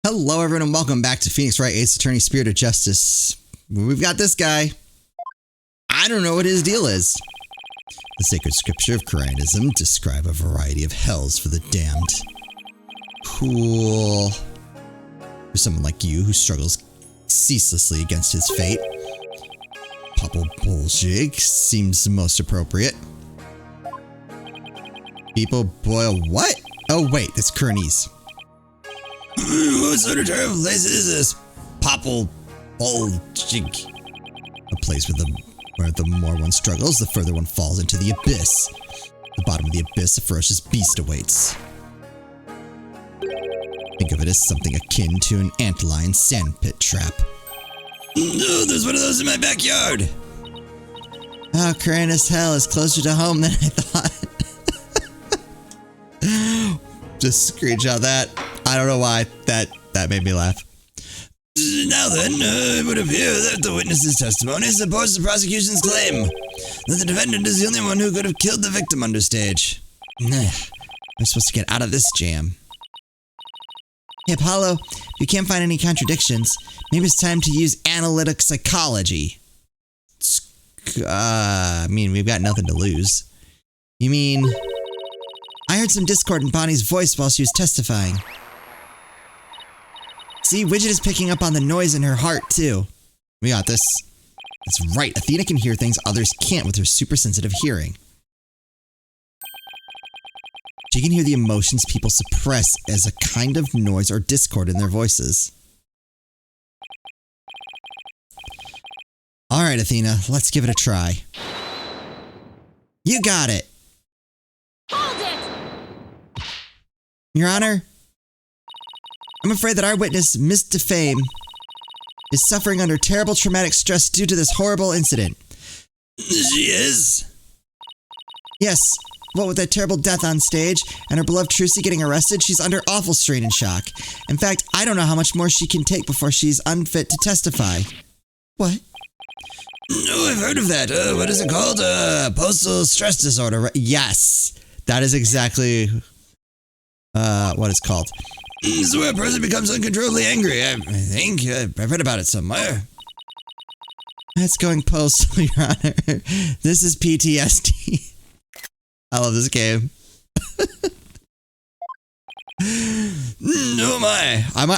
Hello, everyone, and welcome back to Phoenix Wright Ace Attorney, Spirit of Justice. We've got this guy. I don't know what his deal is. The sacred scripture of Koreanism describe a variety of hells for the damned. Cool. For someone like you who struggles ceaselessly against his fate, Papa Bolshevik seems most appropriate. People boil what? Oh wait, it's Koreanese. What sort of terrible place is this? Popple Bolshevik. A place where the more one struggles, the further one falls into the abyss. At the bottom of the abyss, a ferocious beast awaits. Think of it as something akin to an antlion sandpit trap. No, there's one of those in my backyard. Oh, Koreanist hell is closer to home than I thought. Just screenshot that. I don't know why. That made me laugh. Now then, it would appear that the witness's testimony supports the prosecution's claim that the defendant is the only one who could have killed the victim understage. I'm supposed to get out of this jam. Hey, Apollo, if you can't find any contradictions, maybe it's time to use analytic psychology. I mean, we've got nothing to lose. You mean... I heard some discord in Bonnie's voice while she was testifying. See, Widget is picking up on the noise in her heart, too. We got this. That's right, Athena can hear things others can't with her super sensitive hearing. She can hear the emotions people suppress as a kind of noise or discord in their voices. Alright, Athena, let's give it a try. You got it! Hold it! Your Honor, I'm afraid that our witness, Miss Defame, is suffering under terrible traumatic stress due to this horrible incident. She is? Yes. What with that terrible death on stage and her beloved Trucy getting arrested, she's under awful strain and shock. In fact, I don't know how much more she can take before she's unfit to testify. What? No, I've heard of that. What is it called? Postal stress disorder. Yes. That is exactly what it's called. This is where a person becomes uncontrollably angry. I think I've read about it somewhere. That's going postal, Your Honor. This is PTSD. I love this game. No,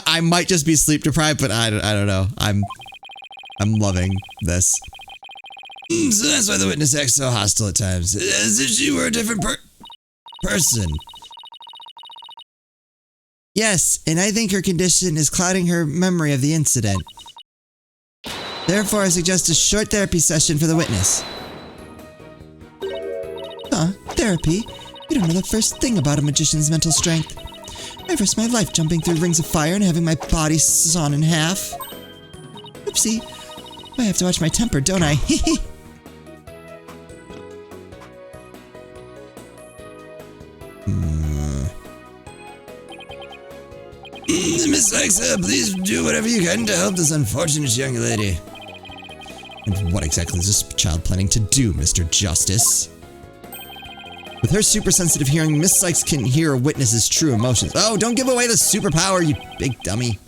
I might just be sleep deprived, but I don't know. I'm loving this. So that's why the witness acts so hostile at times, as if she were a different person. Yes, and I think her condition is clouding her memory of the incident. Therefore, I suggest a short therapy session for the witness. Huh? Therapy? You don't know the first thing about a magician's mental strength. I risked my life jumping through rings of fire and having my body sawn in half. Oopsie. I have to watch my temper, don't I? Miss Sykes, please do whatever you can to help this unfortunate young lady. And what exactly is this child planning to do, Mr. Justice? With her super sensitive hearing, Miss Sykes can hear a witness's true emotions. Oh, don't give away the superpower, you big dummy.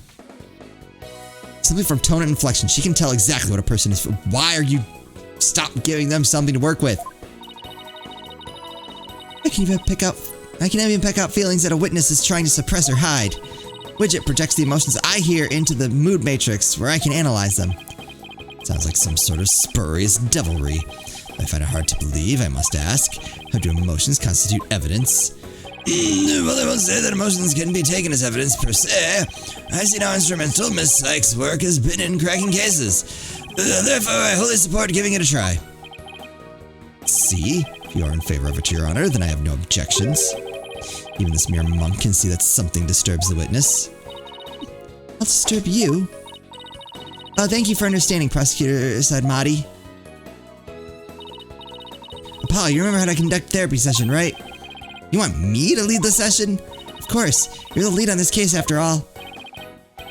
Simply from tone and inflection, she can tell exactly what a person is. Why are you... Stop giving them something to work with. I can even pick out feelings that a witness is trying to suppress or hide. Widget projects the emotions I hear into the mood matrix where I can analyze them. Sounds like some sort of spurious devilry. I find it hard to believe, I must ask. How do emotions constitute evidence? Well, I won't say that emotions can be taken as evidence per se. I see how instrumental Miss Sykes' work has been in cracking cases. Therefore, I wholly support giving it a try. See? If you are in favor of it, Your Honor, then I have no objections. Even this mere monk can see that something disturbs the witness. I'll disturb you. Oh, thank you for understanding, Prosecutor Sadmati. Apollo, you remember how to conduct therapy session, right? You want me to lead the session? Of course, you're the lead on this case after all.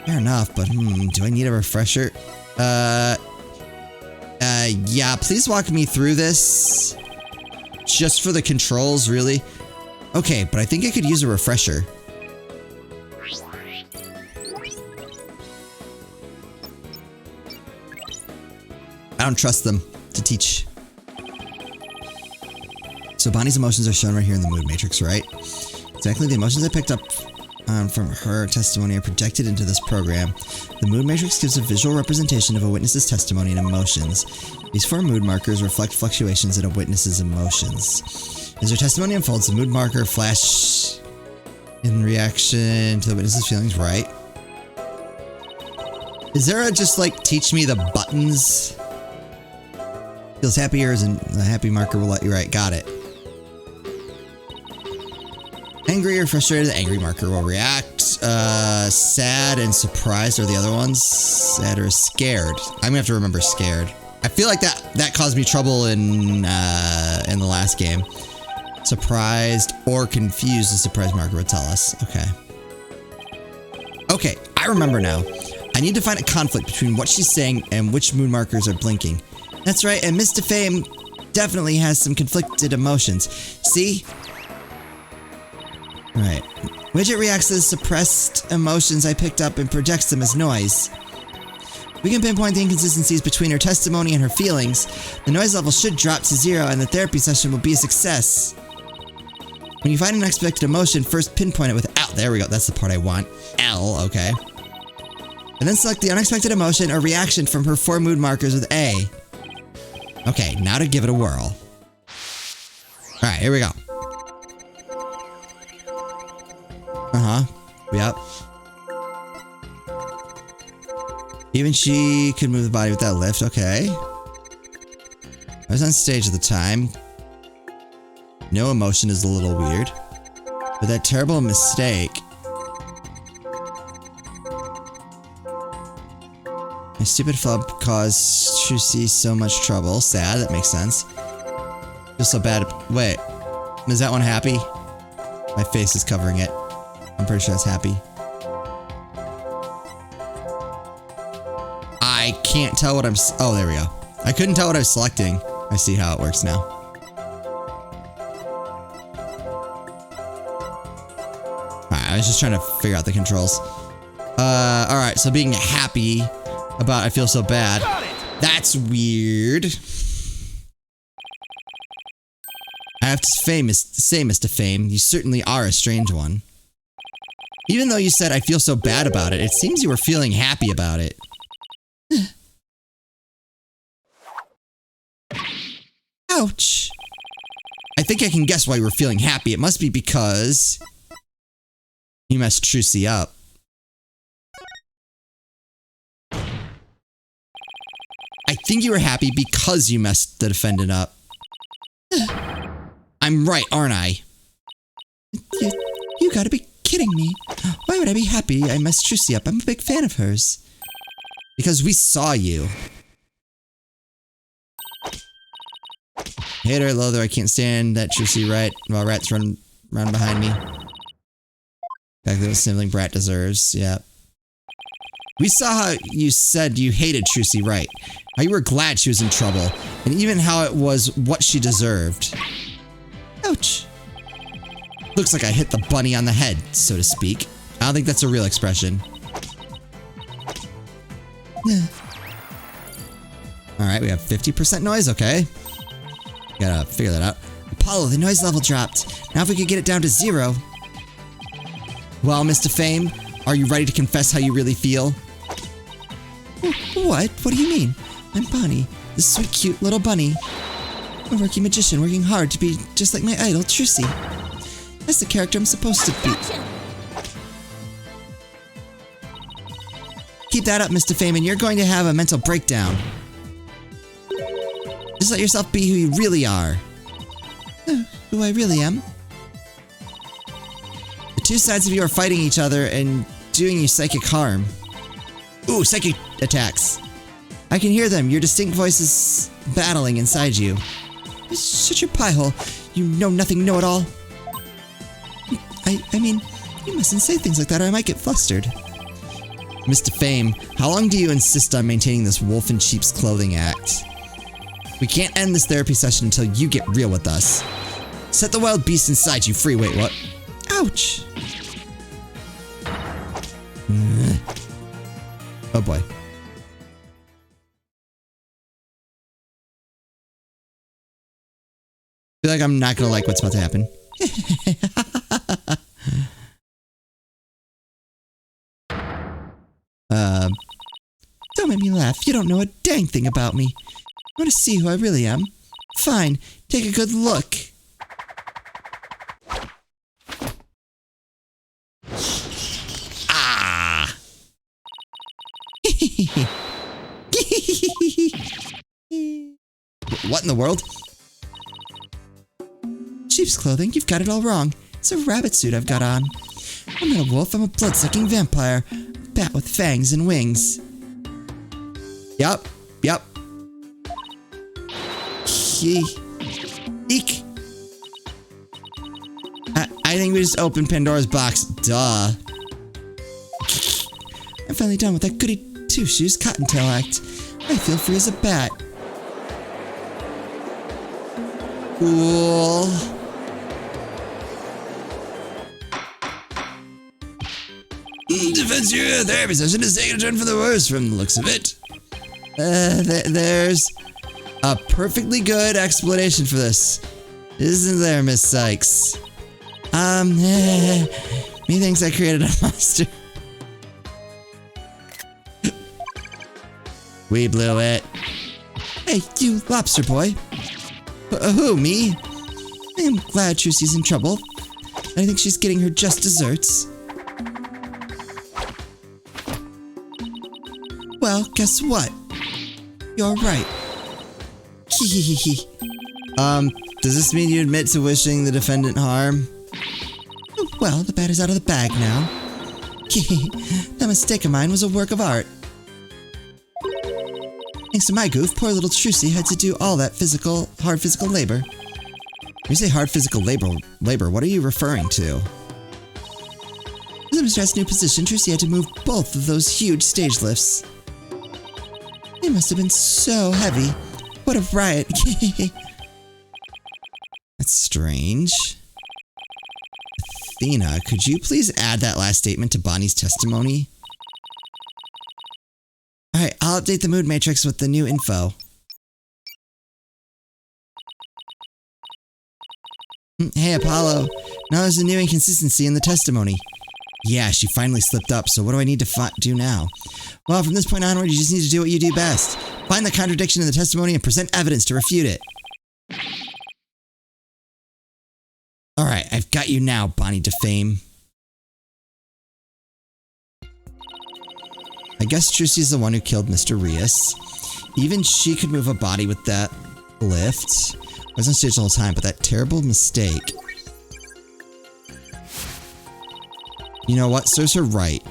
Fair enough, but do I need a refresher? Yeah, please walk me through this. Just for the controls, really. Okay, but I think I could use a refresher. I don't trust them to teach. So Bonnie's emotions are shown right here in the mood matrix, right? Exactly, the emotions I picked up from her testimony are projected into this program. The mood matrix gives a visual representation of a witness's testimony and emotions. These 4 mood markers reflect fluctuations in a witness's emotions. As her testimony unfolds, the mood marker flash in reaction to the witness's feelings, right? Is there a just like teach me the buttons? Feels happier as a happy marker will let you write. Got it. Angry or frustrated, the angry marker will react. Sad and surprised are the other ones. Sad or scared. I'm gonna have to remember scared. I feel like that caused me trouble in the last game. Surprised or confused, the surprise marker would tell us. Okay. Okay, I remember now. I need to find a conflict between what she's saying and which mood markers are blinking. That's right, and Miss Defame definitely has some conflicted emotions. See? Right. Widget reacts to the suppressed emotions I picked up and projects them as noise. We can pinpoint the inconsistencies between her testimony and her feelings. The noise level should drop to 0 and the therapy session will be a success. When you find an unexpected emotion, first pinpoint it with L. There we go, that's the part I want. L, okay. And then select the unexpected emotion or reaction from her 4 mood markers with A. Okay, now to give it a whirl. Alright, here we go. Yep. Even she could move the body without lift. Okay. I was on stage at the time. No emotion is a little weird. But that terrible mistake. My stupid flub caused Trucy so much trouble. Sad, that makes sense. Feel so bad. Wait. Is that one happy? My face is covering it. I'm pretty sure that's happy. I can't tell what I'm... Oh, there we go. I couldn't tell what I was selecting. I see how it works now. Alright, I was just trying to figure out the controls. Alright, so being happy about I feel so bad. That's weird. I have to say, Mr. Fame, you certainly are a strange one. Even though you said I feel so bad about it, it seems you were feeling happy about it. Ouch. I think I can guess why you were feeling happy. It must be because you messed Trucy up. I think you were happy because you messed the defendant up. I'm right, aren't I? You gotta be kidding me. Why would I be happy I messed Trucy up? I'm a big fan of hers. Because we saw you. Hate her, love her, I can't stand that Trucy right while rats run behind me. Exactly what sibling brat deserves, yeah. We saw how you said you hated Trucy Wright. How you were glad she was in trouble. And even how it was what she deserved. Ouch. Looks like I hit the bunny on the head, so to speak. I don't think that's a real expression. Alright, we have 50% noise, okay. Gotta figure that out. Apollo, the noise level dropped. Now if we could get it down to 0. Well, Mr. Fame, are you ready to confess how you really feel? What? What do you mean? I'm Bonnie, the sweet, cute little bunny. A rookie magician working hard to be just like my idol, Trucy. That's the character I'm supposed to be. Keep that up, Mr. Fame, and you're going to have a mental breakdown. Just let yourself be who you really are. Who I really am. The two sides of you are fighting each other and doing you psychic harm. Ooh, psychic attacks. I can hear them, your distinct voices battling inside you. Shut your pie hole, you know-nothing know-it-all. I mean, you mustn't say things like that or I might get flustered. Mr. Fame, how long do you insist on maintaining this wolf in sheep's clothing act? We can't end this therapy session until you get real with us. Set the wild beast inside you free. Wait, what? Ouch. Oh boy. I feel like I'm not gonna like what's about to happen. Don't make me laugh. You don't know a dang thing about me. Want to see who I really am? Fine. Take a good look. Ah! What in the world? Sheep's clothing? You've got it all wrong. It's a rabbit suit I've got on. I'm not a wolf, I'm a blood-sucking vampire. A bat with fangs and wings. Yup. Eek. I think we just opened Pandora's box. Duh. I'm finally done with that goody two-shoes cottontail act. I feel free as a bat. Cool. Defense your therapy session is taking a turn for the worse from the looks of it. There's a perfectly good explanation for this. Isn't there, Miss Sykes? Methinks I created a monster. We blew it. Hey, you lobster boy. Who, me? I am glad Trucy's in trouble. I think she's getting her just desserts. Well, guess what? You're right. Does this mean you admit to wishing the defendant harm? Well, the bat is out of the bag now. That mistake of mine was a work of art. Thanks to my goof, poor little Trucy had to do all that hard physical labor. When you say hard physical labor, what are you referring to? With Mr. Rat's new position, Trucy had to move both of those huge stage lifts. They must have been so heavy. What a riot. That's strange. Athena, could you please add that last statement to Bonnie's testimony? Alright, I'll update the mood matrix with the new info. Hey, Apollo. Now there's a new inconsistency in the testimony. Yeah, she finally slipped up, so what do I need to do now? Well, from this point onward, you just need to do what you do best. Find the contradiction in the testimony and present evidence to refute it. Alright, I've got you now, Bonnie Defame. I guess Trucy's the one who killed Mr. Rias. Even she could move a body with that lift. I was on stage the whole time, but that terrible mistake. You know what? Serves her right.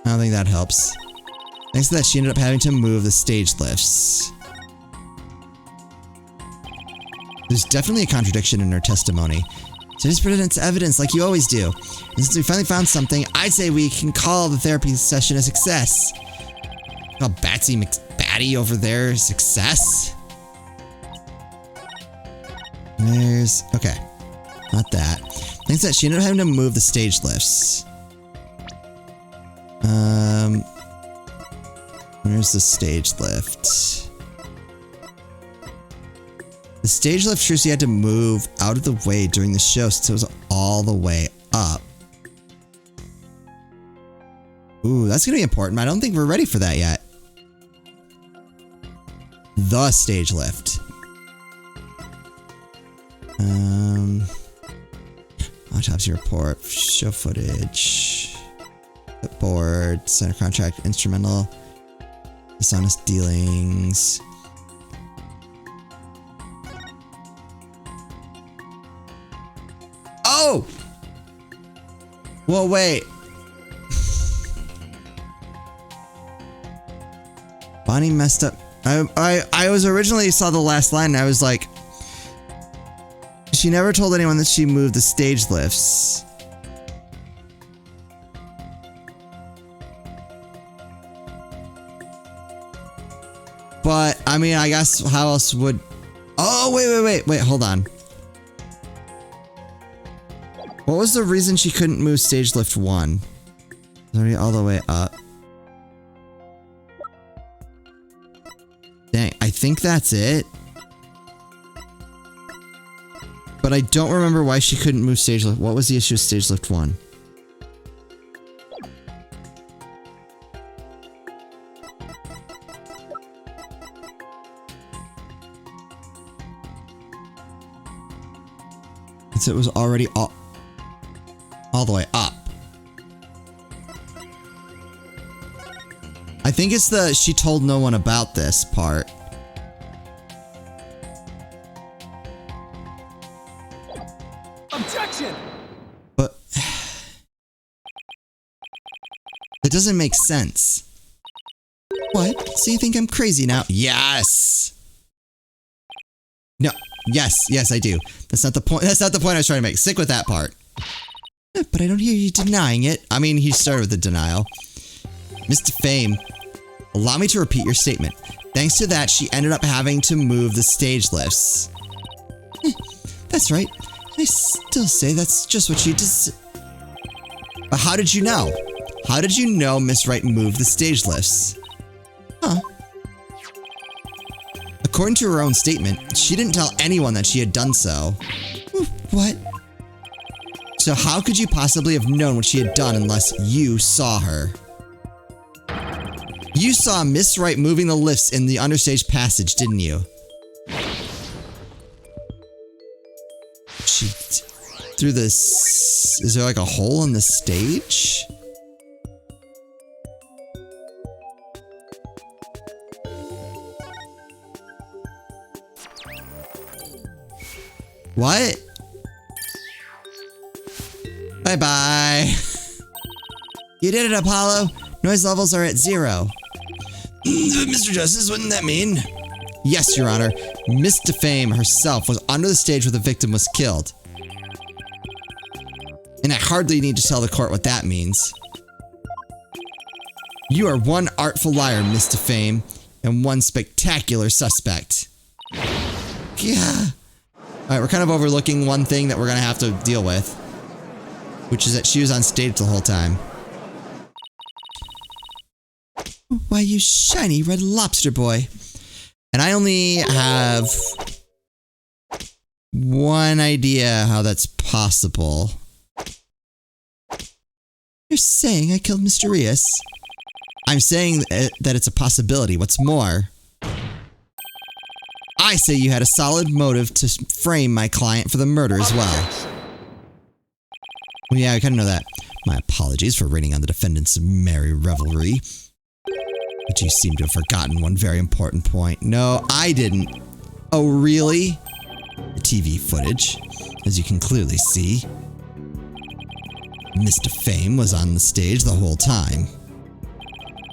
I don't think that helps. Thanks to that, she ended up having to move the stage lifts. There's definitely a contradiction in her testimony. So just present evidence like you always do. And since we finally found something, I'd say we can call the therapy session a success. Call Batsy McBatty over there a success? There's... okay. Not that. Thanks to that, she ended up having to move the stage lifts. Where's the stage lift? The stage lift Trucy had to move out of the way during the show since it was all the way up. Ooh, that's gonna be important, but I don't think we're ready for that yet. The stage lift. Autopsy report, show footage, board, center contract, instrumental, dishonest dealings. Oh! Well, wait. Bonnie messed up. I was originally saw the last line and I was like, she never told anyone that she moved the stage lifts. But, I mean, I guess how else would... oh, wait, hold on. What was the reason she couldn't move stage lift 1? It's already all the way up. think that's it. But I don't remember why she couldn't move stage lift. What was the issue with stage lift 1? It was already all the way up. I think it's the she told no one about this part. Objection! But it doesn't make sense. What? So you think I'm crazy now? Yes! No. Yes, I do. That's not the point. That's not the point I was trying to make. Stick with that part. But I don't hear you denying it. I mean, he started with the denial. Mr. Fame, allow me to repeat your statement. Thanks to that, she ended up having to move the stage lifts. That's right. I still say that's just what she does. But how did you know? How did you know Miss Wright moved the stage lifts? Huh. According to her own statement, she didn't tell anyone that she had done so. What? So how could you possibly have known what she had done unless you saw her? You saw Miss Wright moving the lifts in the understage passage, didn't you? She through this. Is there like a hole in the stage? What? Bye-bye. You did it, Apollo. Noise levels are at 0. Mr. Justice, wouldn't that mean? Yes, Your Honor. Miss Defame herself was under the stage where the victim was killed. And I hardly need to tell the court what that means. You are one artful liar, Miss Defame, and one spectacular suspect. Yeah. Alright, we're kind of overlooking one thing that we're gonna have to deal with. Which is that she was on stage the whole time. Why, you shiny red lobster boy. And I only have one idea how that's possible. You're saying I killed Mr. Rios? I'm saying that it's a possibility. What's more, I say you had a solid motive to frame my client for the murder as well. Well, yeah, I kind of know that. My apologies for raining on the defendant's merry revelry. But you seem to have forgotten one very important point. No, I didn't. Oh, really? The TV footage, as you can clearly see. Mr. Fame was on the stage the whole time.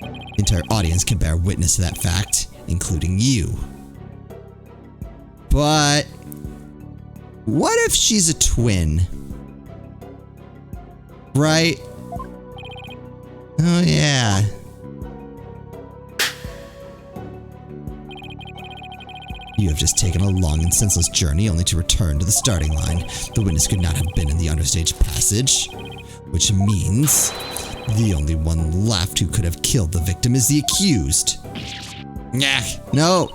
The entire audience can bear witness to that fact, including you. But what if she's a twin? Right? Oh, yeah. You have just taken a long and senseless journey only to return to the starting line. The witness could not have been in the understage passage, which means the only one left who could have killed the victim is the accused. Nah, no.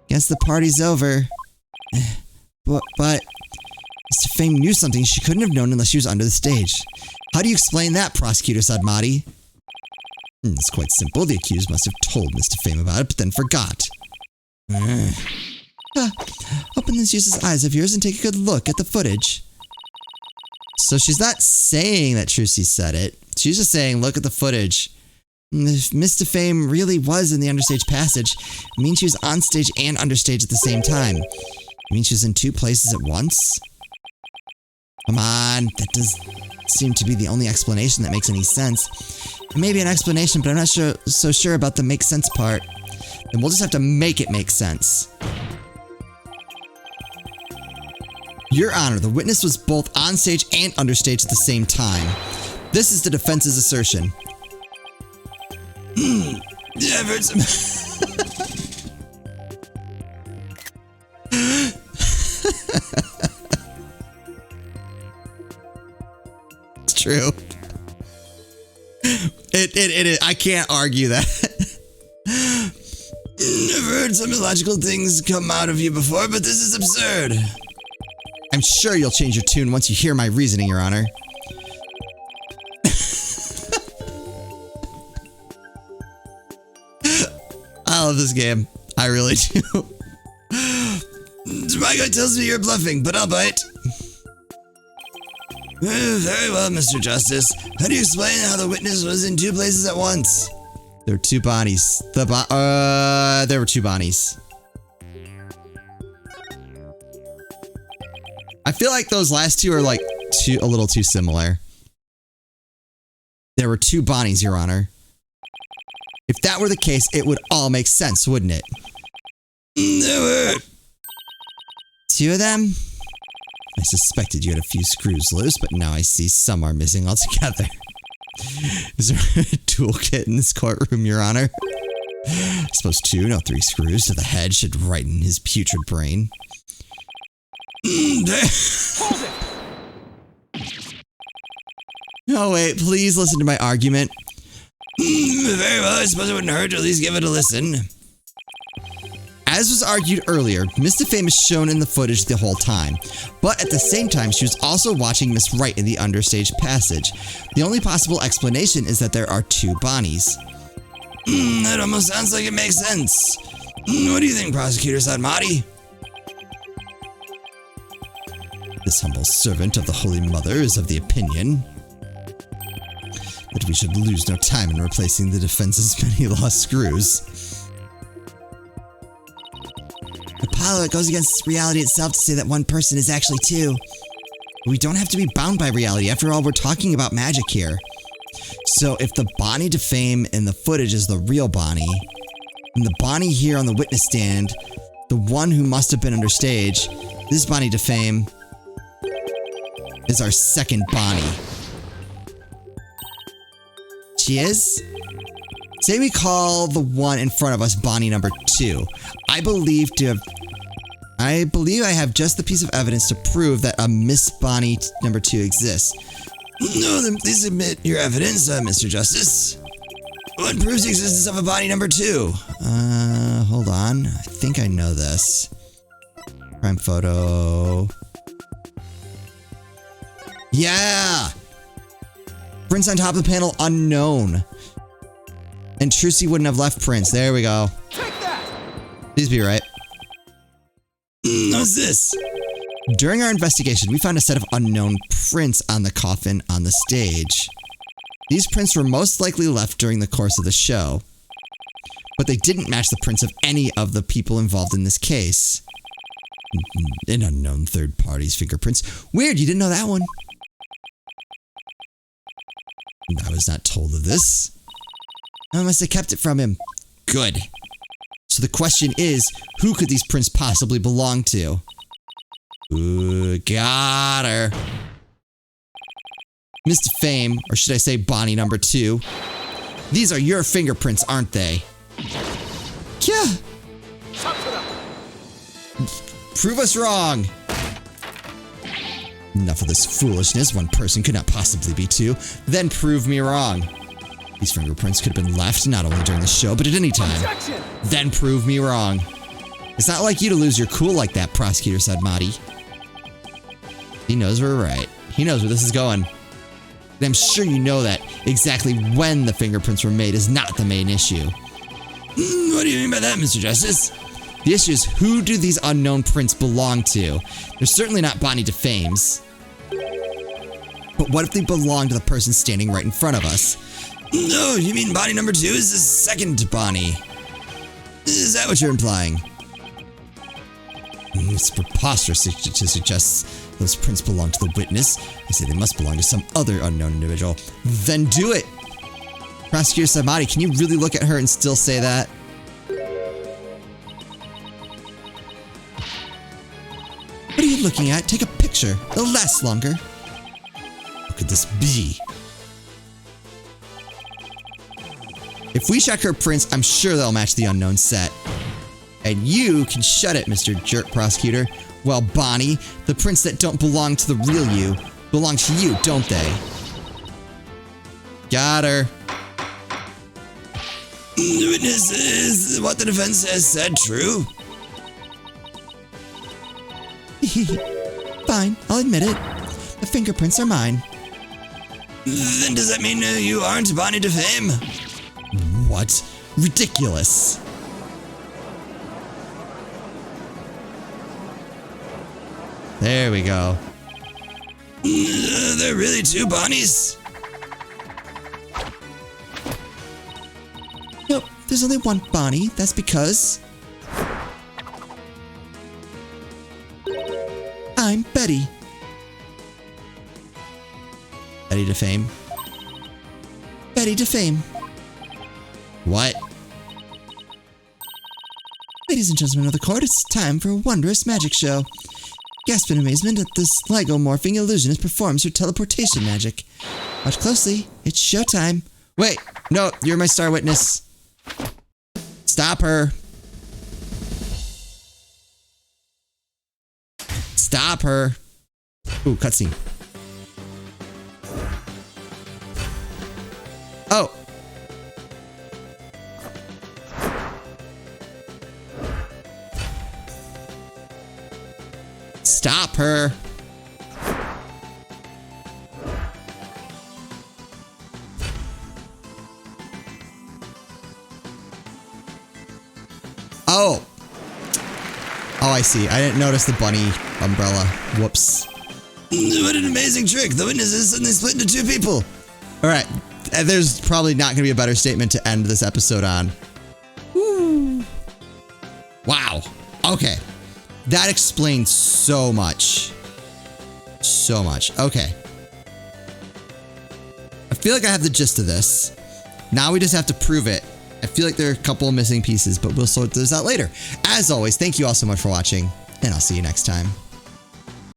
Guess the party's over. But Mr. Fame knew something she couldn't have known unless she was under the stage. How do you explain that, Prosecutor Sadmati? It's quite simple. The accused must have told Mr. Fame about it, but then forgot. Open those useless eyes of yours and take a good look at the footage. So she's not saying that Trucy said it. She's just saying, look at the footage. If Mr. Fame really was in the understage passage, it means she was on stage and understage at the same time. It means she was in two places at once? Come on, that does seem to be the only explanation that makes any sense. It may be an explanation, but I'm not so sure about the make sense part. Then we'll just have to make it make sense. Your Honor, the witness was both on stage and understage at the same time. This is the defense's assertion. I've heard some... It's true. It I can't argue that. I've heard heard some illogical things come out of you before, but this is absurd. I'm sure you'll change your tune once you hear my reasoning, Your Honor. I love this game. I really do. My gut tells me you're bluffing, but I'll bite. Very well, Mr. Justice. How do you explain how the witness was in two places at once? There were two Bonnies. There were two Bonnies. I feel like those last two are like a little too similar. There were two Bonnies, Your Honor. If that were the case, it would all make sense, wouldn't it? There were. Two of them? I suspected you had a few screws loose, but now I see some are missing altogether. Is there a toolkit in this courtroom, Your Honor? I suppose 2, no 3 screws to the head should righten his putrid brain. Hold it! Oh wait, please listen to my argument. Very well, I suppose it wouldn't hurt to at least give it a listen. As was argued earlier, Miss Defame is shown in the footage the whole time, but at the same time she was also watching Miss Wright in the understage passage. The only possible explanation is that there are two Bonnies. That almost sounds like it makes sense. What do you think, Prosecutor Sadmati? This humble servant of the Holy Mother is of the opinion that we should lose no time in replacing the defense's many lost screws. Apollo, it goes against reality itself to say that one person is actually two. We don't have to be bound by reality. After all, we're talking about magic here. So if the Bonnie Defame in the footage is the real Bonnie, and the Bonnie here on the witness stand, the one who must have been understage, this Bonnie Defame is our second Bonnie. She is? Say we call the one in front of us Bonnie number 2. I believe I have just the piece of evidence to prove that a Miss Bonnie number 2 exists. No, then please submit your evidence, Mr. Justice. What proves the existence of a Bonnie number 2? Hold on. I think I know this. Crime photo. Yeah! Prints on top of the panel, unknown. And Trucy wouldn't have left prints. There we go. Take that! Please be right. What's this? During our investigation, we found a set of unknown prints on the coffin on the stage. These prints were most likely left during the course of the show, but they didn't match the prints of any of the people involved in this case. An unknown third party's fingerprints. Weird, you didn't know that one. I was not told of this. I must have kept it from him. Good. So the question is, who could these prints possibly belong to? Ooh, got her. Miss Defame, or should I say Bonnie number 2. These are your fingerprints, aren't they? Yeah. Prove us wrong. Enough of this foolishness. One person could not possibly be 2. Then prove me wrong. These fingerprints could have been left not only during the show, but at any time. Objection! Then prove me wrong. It's not like you to lose your cool like that, Prosecutor Sadmati. He knows we're right. He knows where this is going. And I'm sure you know that exactly when the fingerprints were made is not the main issue. What do you mean by that, Mr. Justice? The issue is, who do these unknown prints belong to? They're certainly not Bonnie Defame's. But what if they belong to the person standing right in front of us? No, you mean Bonnie number 2 is the second Bonnie. Is that what you're implying? It's preposterous to suggest those prints belong to the witness. I say they must belong to some other unknown individual. Then do it! Prosecutor Sadmati, can you really look at her and still say that? What are you looking at? Take a picture. It'll last longer. What could this be? If we check her prints, I'm sure they'll match the unknown set. And you can shut it, Mr. Jerk Prosecutor. Well, Bonnie, the prints that don't belong to the real you belong to you, don't they? Got her. The witness, is what the defense has said true? Fine, I'll admit it. The fingerprints are mine. Then does that mean you aren't Bonnie DeFame? What? Ridiculous. There we go. There are really two Bonnies? Nope, there's only one Bonnie. That's because I'm Betty. Betty DeFame. Betty DeFame. What? Ladies and gentlemen of the court, it's time for a wondrous magic show. Gasp in amazement at this LEGO morphing illusionist performs her teleportation magic. Watch closely, it's showtime. Wait, no, you're my star witness. Stop her. Stop her. Ooh, cutscene. Oh. Stop her. Oh. Oh, I see. I didn't notice the bunny umbrella. Whoops. What an amazing trick. The witnesses suddenly split into two people. All right. There's probably not going to be a better statement to end this episode on. Woo. Wow. Okay. That explains so much. So much. Okay. I feel like I have the gist of this. Now we just have to prove it. I feel like there are a couple of missing pieces, but we'll sort those out later. As always, thank you all so much for watching, and I'll see you next time.